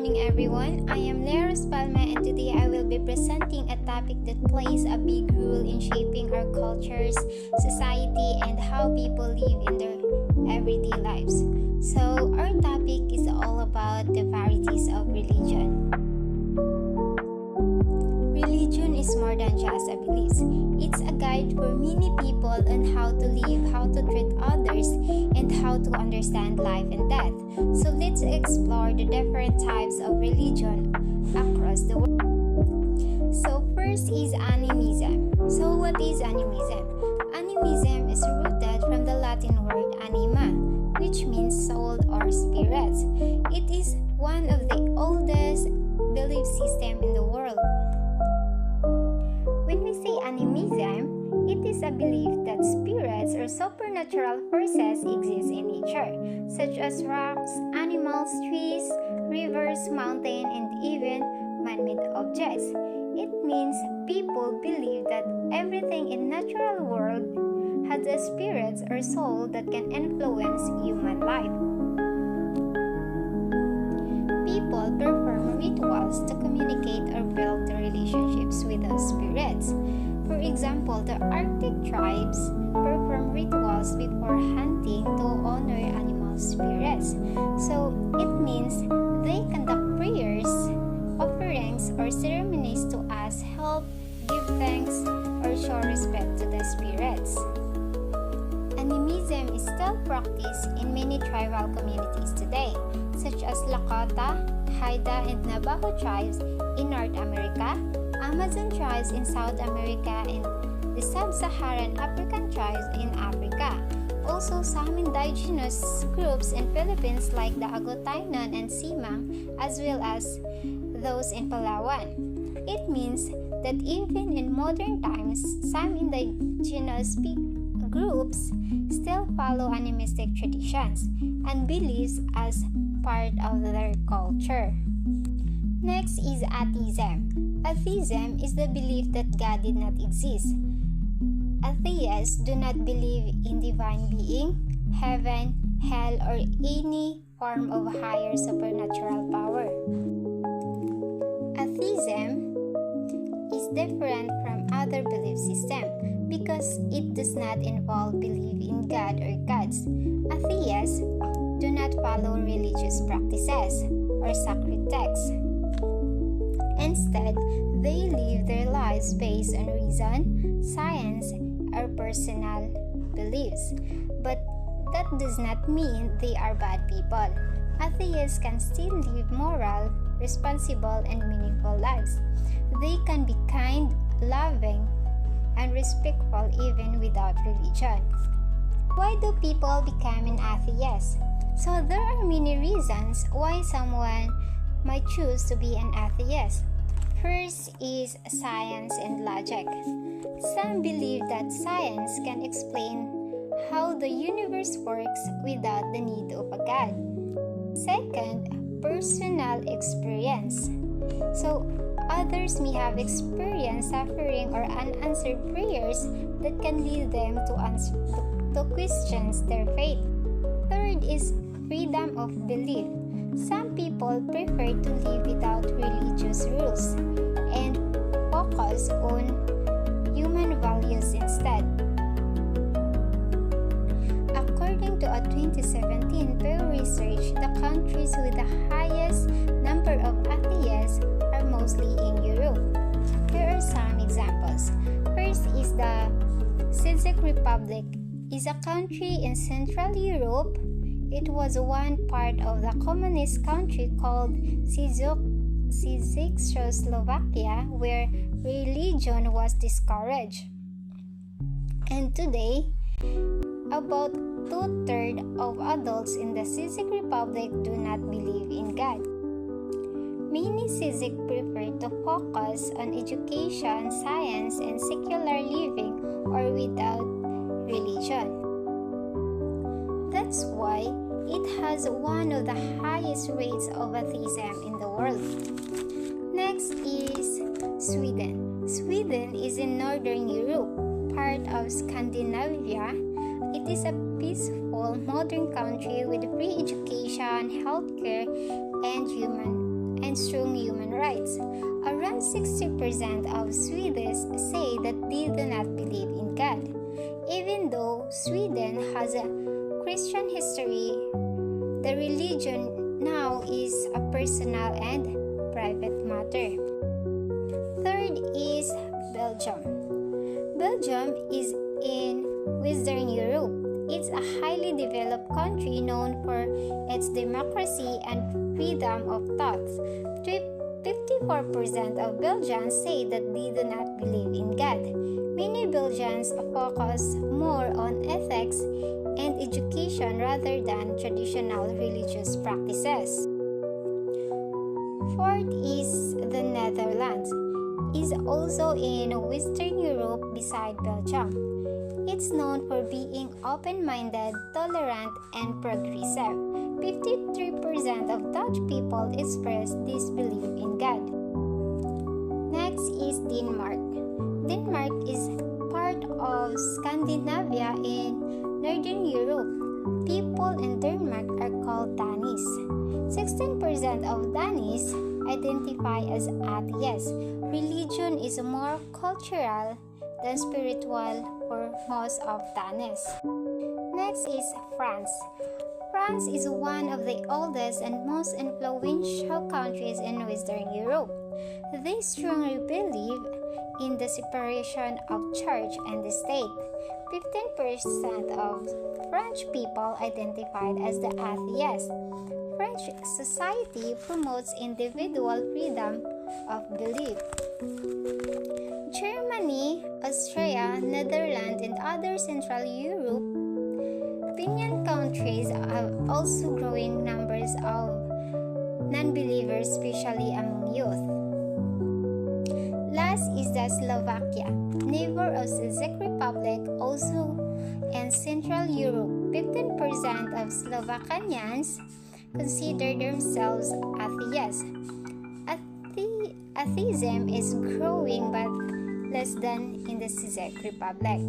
morning, everyone. I am Leros Palma, and today I will be presenting a topic that plays a big role in shaping our cultures, society, and how people live in their everyday lives. So, our topic is all about the varieties of religion. Religion is more than just a belief. It's a guide for many people on how to live, how to treat others, and how to understand life and death. So let's explore the different types of religion across the world. So first is animism. So what is animism? Animism is rooted from the Latin word anima, which means soul or spirit. It is one of the oldest belief systems in the world. When we say animism, it is a belief that spirits or supernatural forces exist in nature, such as rocks, animals, trees, rivers, mountains, and even man-made objects. It means people believe that everything in natural world has a spirit or soul that can influence human life. People perform rituals to communicate or build relationships with those spirits. For example, the Arctic tribes perform rituals before hunting to honor animal spirits. So it means they conduct prayers, offerings, or ceremonies to ask help, give thanks, or show respect to the spirits. Animism is still practiced in many tribal communities today, such as Lakota, Haida, and Navajo tribes in North America, Amazon tribes in South America, and the Sub-Saharan African tribes in Africa. Also, some indigenous groups in Philippines like the Agotaynon and Simang, as well as those in Palawan. It means that even in modern times, some indigenous groups still follow animistic traditions and beliefs as part of their culture. Next is atheism. Atheism is the belief that God did not exist. Atheists do not believe in divine being, heaven, hell, or any form of higher supernatural power. Atheism is different from other belief systems because it does not involve belief in God or gods. Atheists do not follow religious practices or sacred texts. Instead, they live their lives based on reason, science, or personal beliefs. But that does not mean they are bad people. Atheists can still live moral, responsible, and meaningful lives. They can be kind, loving, and respectful even without religion. Why do people become an atheist? So there are many reasons why someone might choose to be an atheist. First is science and logic. Some believe that science can explain how the universe works without the need of a god. Second, personal experience. So others may have experienced suffering or unanswered prayers that can lead them to question their faith. Third is freedom of belief. Some people prefer to live without religious rules and focus on human values instead. According to a 2017 Pew Research, the countries with the highest number of atheists are mostly in Europe. Here are some examples. First is the Czech Republic. Is a country in Central Europe. It was one part of the communist country called Czechoslovakia, where religion was discouraged. And today, about 2/3 of adults in the Czech Republic do not believe in God. Many Czechs prefer to focus on education, science, and secular living or without religion. That's why it has one of the highest rates of atheism in the world. Next is Sweden. Sweden is in Northern Europe, part of Scandinavia. It is a peaceful, modern country with free education, healthcare, and and strong human rights. Around 60% of Swedes say that they do not believe in God. Even though Sweden has a Christian history, the religion now is a personal and private matter. Third is Belgium. Belgium is in Western Europe. It's a highly developed country known for its democracy and freedom of thought. 54% of Belgians say that they do not believe in God. Many Belgians focus more on ethics and education rather than traditional religious practices. Fourth is the Netherlands. It's also in Western Europe beside Belgium. It's known for being open-minded, tolerant, and progressive. 53% of Dutch people express this belief in God. Next is Denmark. Denmark is part of Scandinavia in Northern Europe. People in Denmark are called Danes. 16% of Danes identify as atheists. Religion is more cultural than spiritual for most of Danes. Next is France. France is one of the oldest and most influential countries in Western Europe. They strongly believe in the separation of church and the state. 15% of French people identified as the atheists. French society promotes individual freedom of belief. Germany, Austria, Netherlands, and other Central European countries have also growing numbers of non-believers, especially among youth. Last is the Slovakia, neighbor of the Czech Republic, also in Central Europe. 15% of Slovakians consider themselves atheists. Atheism is growing but less than in the Czech Republic.